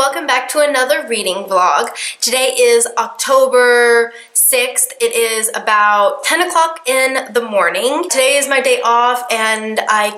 welcome back to another reading vlog. Today is October 6th. It is about 10 o'clock in the morning. Today is my day off and I'm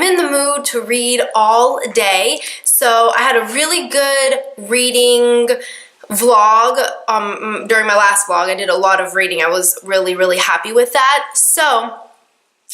in the mood to read all day. So I had a really good reading vlog during my last vlog. I did a lot of reading. I was really happy with that. So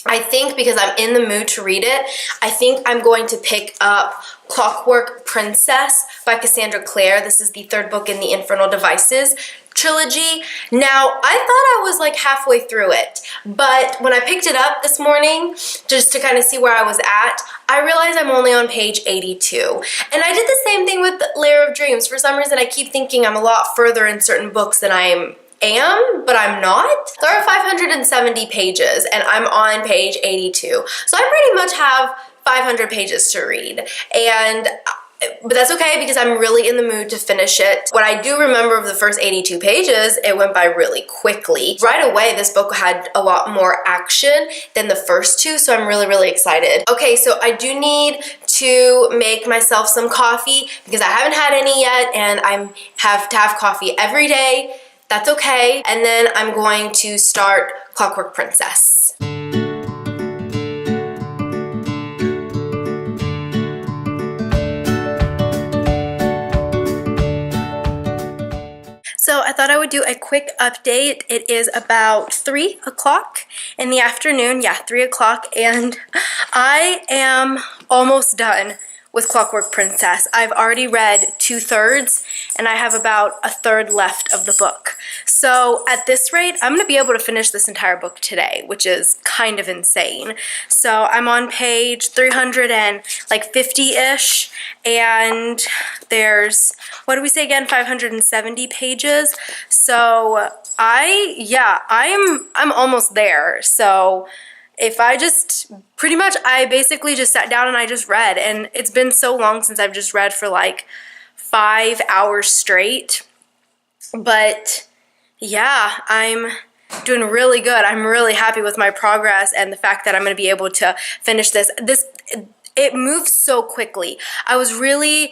I think because I'm in the mood to read it, I think I'm going to pick up Clockwork Princess by Cassandra Clare. This is the third book in the Infernal Devices trilogy. Now, I thought I was like halfway through it, but when I picked it up this morning, just to kind of see where I was at, I realized I'm only on page 82. And I did the same thing with Lair of Dreams. For some reason, I keep thinking I'm a lot further in certain books than I am, but I'm not. There are 570 pages and I'm on page 82. So I pretty much have 500 pages to read. But that's okay because I'm really in the mood to finish it. What I do remember of the first 82 pages, it went by really quickly. Right away, this book had a lot more action than the first two, so I'm really excited. Okay, so I do need to make myself some coffee because I haven't had any yet and I have to have coffee every day. That's okay. And then I'm going to start Clockwork Princess. So I thought I would do a quick update. It is about 3 o'clock in the afternoon. Yeah, 3 o'clock, and I am almost done with Clockwork Princess. I've already read 2/3 and I have about a third left of the book. So at this rate, I'm gonna be able to finish this entire book today, which is kind of insane. So I'm on page 350-ish and there's, what do we say again, 570 pages. So I'm almost there. So if I just, I basically just sat down and I just read, and it's been so long since I've just read for like 5 hours straight. But yeah, I'm doing really good. I'm really happy with my progress and the fact that I'm going to be able to finish this. It moves so quickly. I was really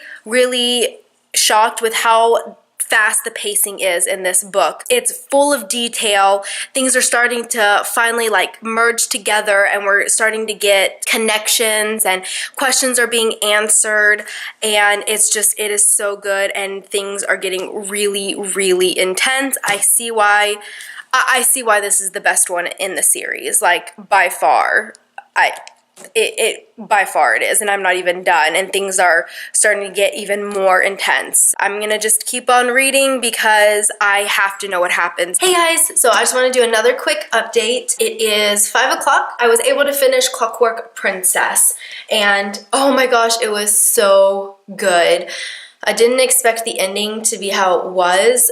shocked with how fast the pacing is in this book. It's full of detail. Things are starting to finally like merge together and we're starting to get connections and questions are being answered, and it is so good and things are getting really intense. I see why this is the best one in the series, like by far. By far it is, and I'm not even done, and things are starting to get even more intense. I'm gonna just keep on reading because I have to know what happens. Hey guys, so I just want to do another quick update. It is 5 o'clock. I was able to finish Clockwork Princess, and oh my gosh, it was so good. I didn't expect the ending to be how it was.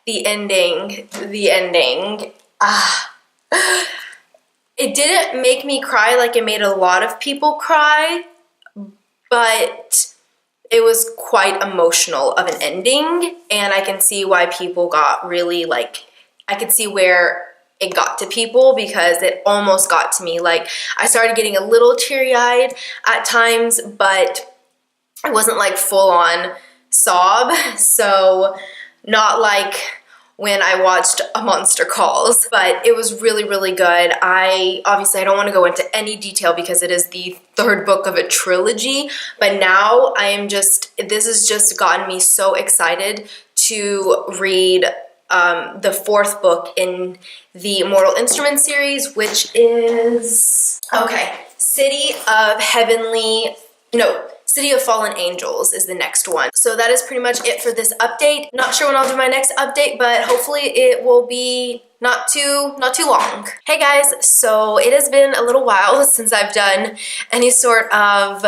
The ending. It didn't make me cry like it made a lot of people cry, but it was quite emotional of an ending, and I can see why people got really I could see where it got to people because it almost got to me. Like, I started getting a little teary-eyed at times, but it wasn't like full-on sob, so not like when I watched A Monster Calls, but it was really good. I don't want to go into any detail because it is the third book of a trilogy, but now this has just gotten me so excited to read the fourth book in the Mortal Instruments series, which is, City of Fallen Angels is the next one. So that is pretty much it for this update. Not sure when I'll do my next update, but hopefully it will be not too long. Hey guys, so it has been a little while since I've done any sort of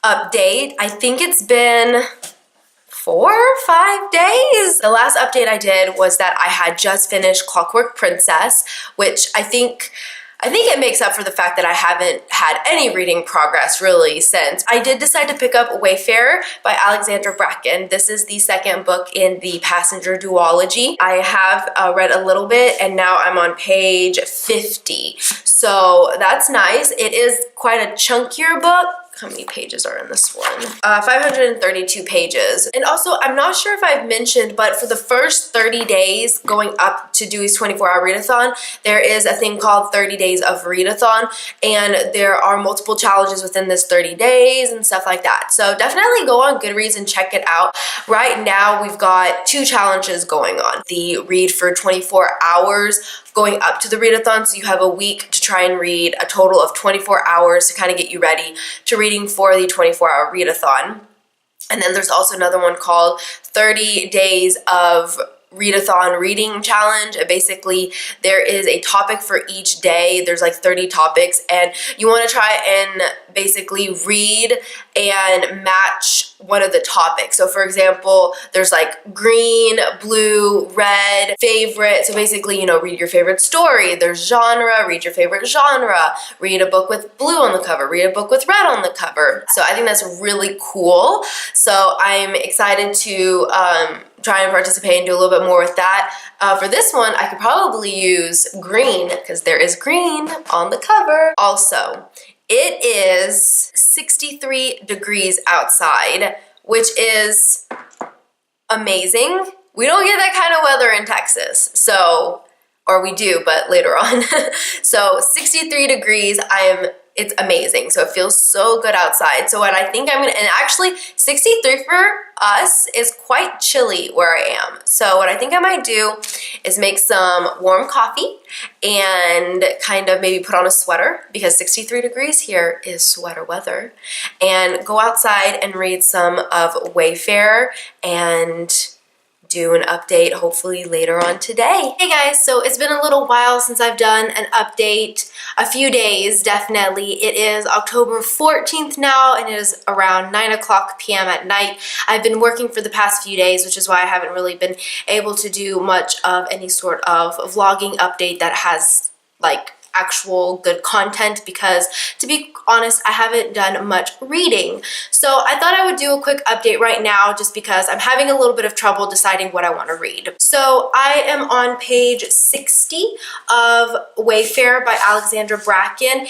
update. I think it's been 4 or 5 days. The last update I did was that I had just finished Clockwork Princess, which I think it makes up for the fact that I haven't had any reading progress really since. I did decide to pick up Wayfarer by Alexandra Bracken. This is the second book in the Passenger duology. I have read a little bit and now I'm on page 50. So that's nice. It is quite a chunkier book. how many pages are in this one? 532 pages. And also, I'm not sure if I've mentioned, but for the first 30 days going up to Deweys 24-hour readathon, there is a thing called 30 days of readathon, and there are multiple challenges within this 30 days and stuff like that. So definitely go on Goodreads and check it out. Right now, we've got 2 challenges going on. The read for 24 hours going up to the readathon, so you have a week to try and read a total of 24 hours to kind of get you ready to reading for the 24-hour readathon. And then there's also another one called 30 Days of Readathon Reading Challenge. Basically, there is a topic for each day. There's like 30 topics, and you want to try and basically read and match one of the topics. So for example, there's like green, blue, red, favorite. So basically, you know, read your favorite story. There's genre, read your favorite genre. Read a book with blue on the cover. Read a book with red on the cover. So I think that's really cool. So I'm excited to try and participate and do a little bit more with that. For this one, I could probably use green because there is green on the cover. Also, it is 63 degrees outside, which is amazing. We don't get that kind of weather in Texas, so, or we do, but later on. So 63 degrees, it's amazing. So it feels so good outside. So what I think I'm gonna, and actually 63 for us is quite chilly where I am. So what I think I might do is make some warm coffee and kind of maybe put on a sweater, because 63 degrees here is sweater weather, and go outside and read some of Wayfarer and do an update hopefully later on today. Hey guys, so it's been a little while since I've done an update, a few days definitely. It is October 14th now, and it is around 9 p.m. at night. I've been working for the past few days, which is why I haven't really been able to do much of any sort of vlogging update that has like actual good content, because to be honest, I haven't done much reading. So I thought I would do a quick update right now just because I'm having a little bit of trouble deciding what I want to read. So I am on page 60 of Wayfarer by Alexandra Bracken.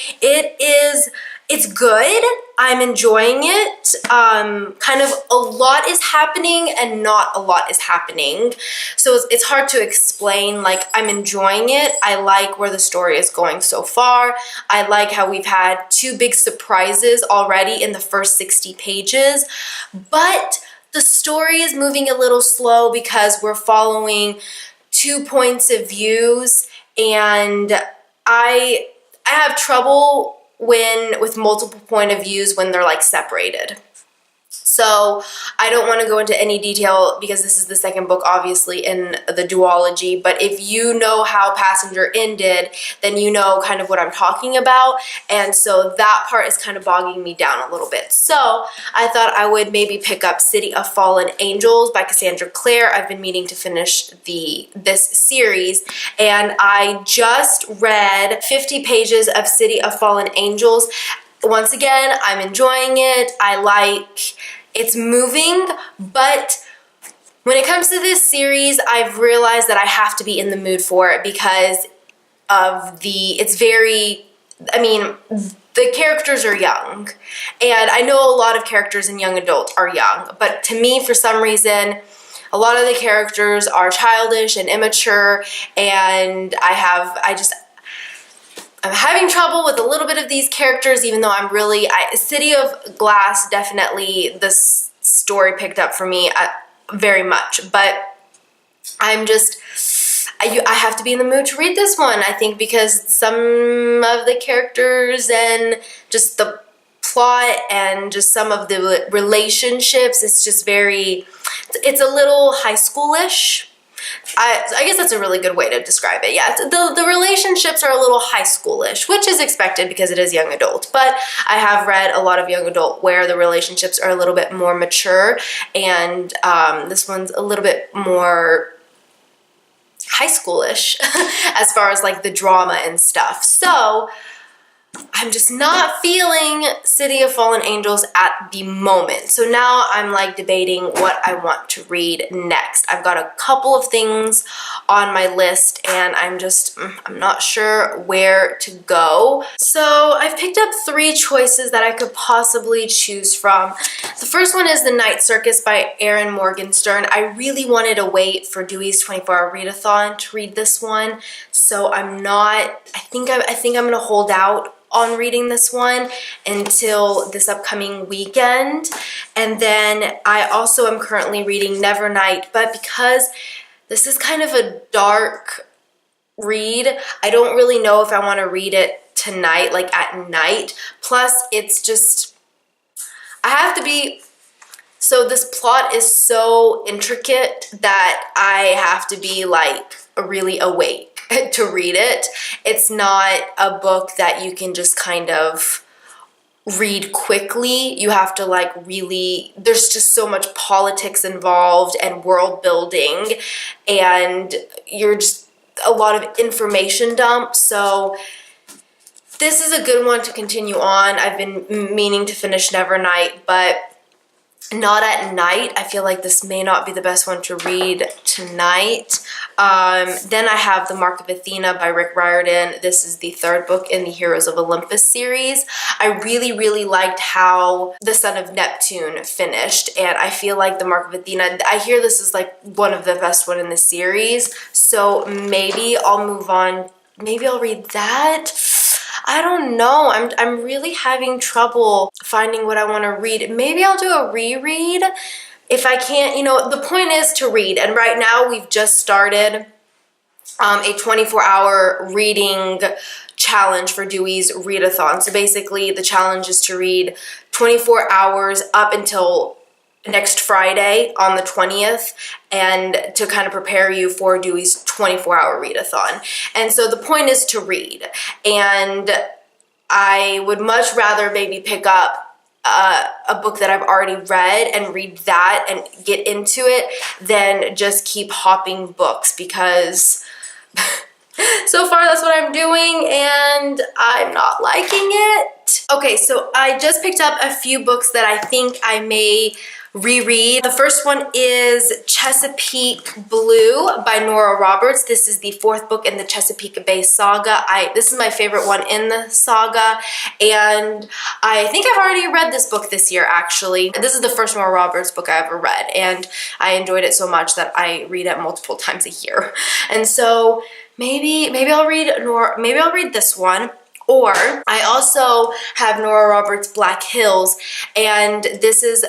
It's good. I'm enjoying it. Kind of a lot is happening and not a lot is happening. So it's hard to explain. Like, I'm enjoying it. I like where the story is going so far. I like how we've had 2 big surprises already in the first 60 pages. But the story is moving a little slow because we're following 2 points of views, and I have trouble with multiple point of views when they're like separated. So I don't want to go into any detail because this is the second book obviously in the duology, but if you know how Passenger ended, then you know kind of what I'm talking about, and so that part is kind of bogging me down a little bit. So I thought I would maybe pick up City of Fallen Angels by Cassandra Clare. I've been meaning to finish this series, and I just read 50 pages of City of Fallen Angels. Once again, I'm enjoying it. It's moving, but when it comes to this series, I've realized that I have to be in the mood for it because of the characters are young, and I know a lot of characters in young adult are young, but to me, for some reason, a lot of the characters are childish and immature, and I'm having trouble with a little bit of these characters, even though City of Glass, definitely this story picked up for me very much, but I have to be in the mood to read this one, I think, because some of the characters and just the plot and just some of the relationships, it's a little high schoolish. I guess that's a really good way to describe it. Yeah, the relationships are a little high schoolish, which is expected because it is young adult. But I have read a lot of young adult where the relationships are a little bit more mature, and this one's a little bit more high schoolish as far as like the drama and stuff. So I'm just not feeling City of Fallen Angels at the moment. So now I'm like debating what I want to read next. I've got a couple of things on my list and I'm not sure where to go. So I've picked up 3 choices that I could possibly choose from. The first one is The Night Circus by Erin Morgenstern. I really wanted to wait for Deweys 24-Hour Readathon to read this one. So I think I'm gonna hold out on reading this one until this upcoming weekend. And then I also am currently reading Nevernight, but because this is kind of a dark read, I don't really know if I want to read it tonight, like at night. Plus, it's just, so this plot is so intricate that I have to be like really awake to read it. It's not a book that you can just kind of read quickly. You have to like really, there's just so much politics involved and world building, and you're just a lot of information dump. So this is a good one to continue on. I've been meaning to finish Nevernight, but not at night. I feel like this may not be the best one to read tonight. Then I have The Mark of Athena by Rick Riordan. This is the 3rd book in the Heroes of Olympus series. I really liked how The Son of Neptune finished, and I feel like The Mark of Athena, I hear this is like one of the best one in the series, so maybe I'll move on. Maybe I'll read that. I don't know. I'm really having trouble finding what I want to read. Maybe I'll do a reread if I can't, the point is to read. And right now we've just started a 24-hour reading challenge for Deweys Readathon. So basically the challenge is to read 24 hours up until next Friday on the 20th, and to kind of prepare you for Deweys 24-hour readathon. And so the point is to read, and I would much rather maybe pick up a book that I've already read and read that and get into it than just keep hopping books, because so far that's what I'm doing and I'm not liking it. Okay, so I just picked up a few books that I think I may reread. The first one is Chesapeake Blue by Nora Roberts. This is the 4th book in the Chesapeake Bay saga. This is my favorite one in the saga, and I think I've already read this book this year, actually. This is the first Nora Roberts book I ever read, and I enjoyed it so much that I read it multiple times a year. And so maybe I'll read this one. Or I also have Nora Roberts' Black Hills, and this is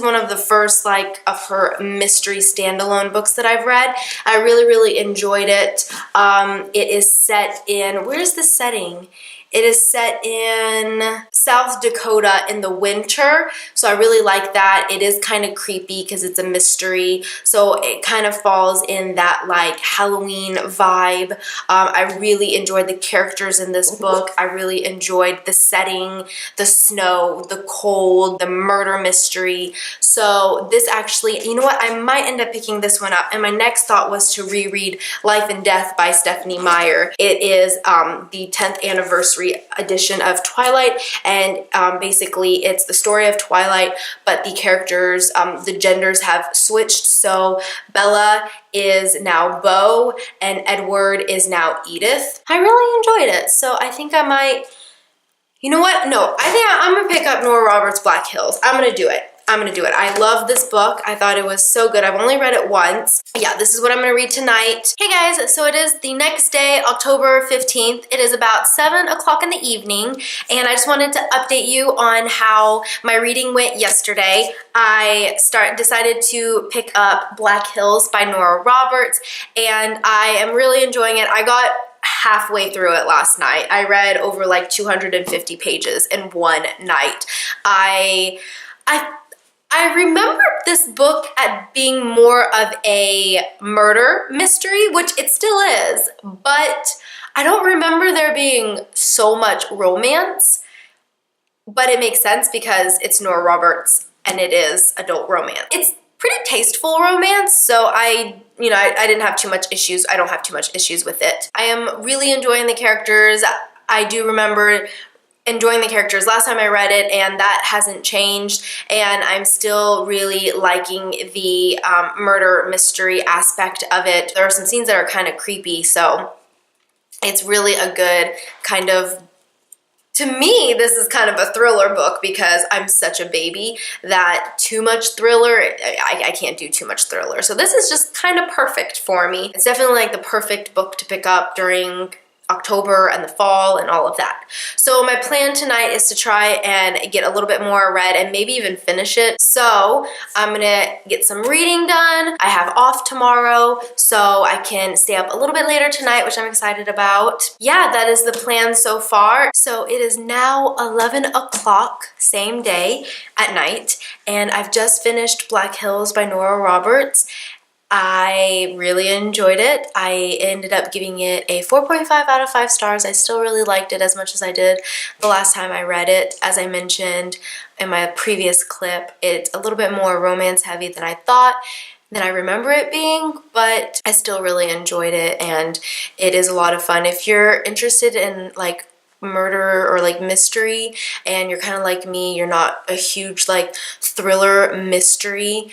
one of the first like of her mystery standalone books that I've read. I really enjoyed it. It is set in, where's the setting? It is set in South Dakota in the winter, so I really like that. It is kind of creepy because it's a mystery, so it kind of falls in that like Halloween vibe. I really enjoyed the characters in this book. I really enjoyed the setting, the snow, the cold, the murder mystery. So this actually, you know what, I might end up picking this one up. And my next thought was to reread Life and Death by Stephanie Meyer. It is the 10th anniversary edition of Twilight, and basically it's the story of Twilight, but the characters, the genders have switched. So Bella is now Beau and Edward is now Edith. I really enjoyed it, so I think I might, you know what? No, I think I'm gonna pick up Nora Roberts' Black Hills. I'm gonna do it. I love this book. I thought it was so good. I've only read it once. Yeah, this is what I'm gonna read tonight. Hey guys, so it is the next day, October 15th. It is about 7 o'clock in the evening, and I just wanted to update you on how my reading went yesterday. I decided to pick up Black Hills by Nora Roberts, and I am really enjoying it. I got halfway through it last night. I read over like 250 pages in one night. I remember this book as being more of a murder mystery, which it still is, but I don't remember there being so much romance. But it makes sense because it's Nora Roberts and it is adult romance. It's pretty tasteful romance, so I didn't have too much issues. I don't have too much issues with it. I am really enjoying the characters. I do remember enjoying the characters last time I read it, and that hasn't changed, and I'm still really liking the murder mystery aspect of it. There are some scenes that are kind of creepy, so it's really a good kind of, to me, this is kind of a thriller book because I'm such a baby that too much thriller, I can't do too much thriller. So this is just kind of perfect for me. It's definitely like the perfect book to pick up during October and the fall and all of that. So my plan tonight is to try and get a little bit more read and maybe even finish it. So I'm gonna get some reading done. I have off tomorrow, so I can stay up a little bit later tonight, which I'm excited about. Yeah, that is the plan so far. So it is now 11 o'clock, same day at night, and I've just finished Black Hills by Nora Roberts. I really enjoyed it. I ended up giving it a 4.5 out of 5 stars. I still really liked it as much as I did the last time I read it. As I mentioned in my previous clip, it's a little bit more romance heavy than I thought, than I remember it being, but I still really enjoyed it, and it is a lot of fun. If you're interested in like murder or like mystery and you're kind of like me, you're not a huge like thriller mystery,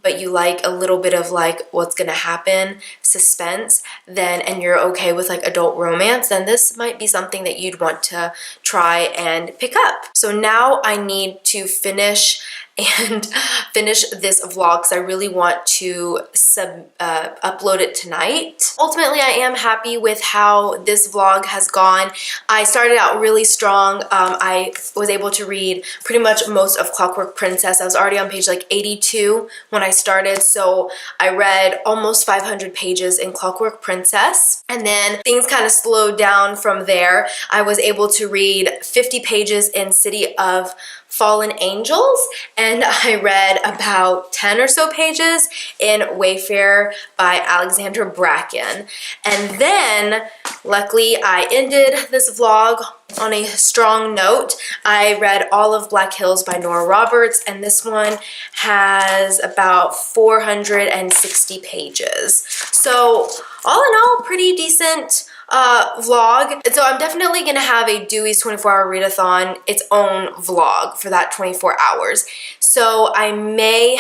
but you like a little bit of like what's gonna happen, suspense, then, and you're okay with like adult romance, then this might be something that you'd want to try and pick up. So now I need to finish this vlog because I really want to upload it tonight. Ultimately, I am happy with how this vlog has gone. I started out really strong. I was able to read pretty much most of Clockwork Princess. I was already on page like 82 when I started, so I read almost 500 pages in Clockwork Princess, and then things kind of slowed down from there. I was able to read 50 pages in City of Fallen Angels, and I read about 10 or so pages in Wayfarer by Alexandra Bracken. And then, luckily, I ended this vlog on a strong note. I read all of Black Hills by Nora Roberts, and this one has about 460 pages. So, all in all, pretty decent vlog. So I'm definitely gonna have a Deweys 24-hour readathon, its own vlog for that 24 hours. So I may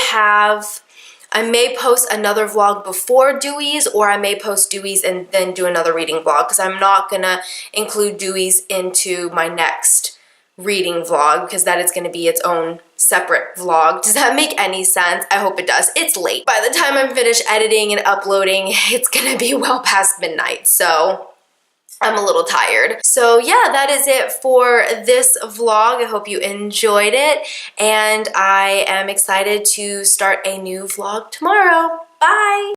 post another vlog before Deweys, or I may post Deweys and then do another reading vlog, because I'm not gonna include Deweys into my next reading vlog because that is going to be its own separate vlog. Does that make any sense? I hope it does. It's late. By the time I'm finished editing and uploading, it's going to be well past midnight, so I'm a little tired. So yeah, that is it for this vlog. I hope you enjoyed it, and I am excited to start a new vlog tomorrow. Bye!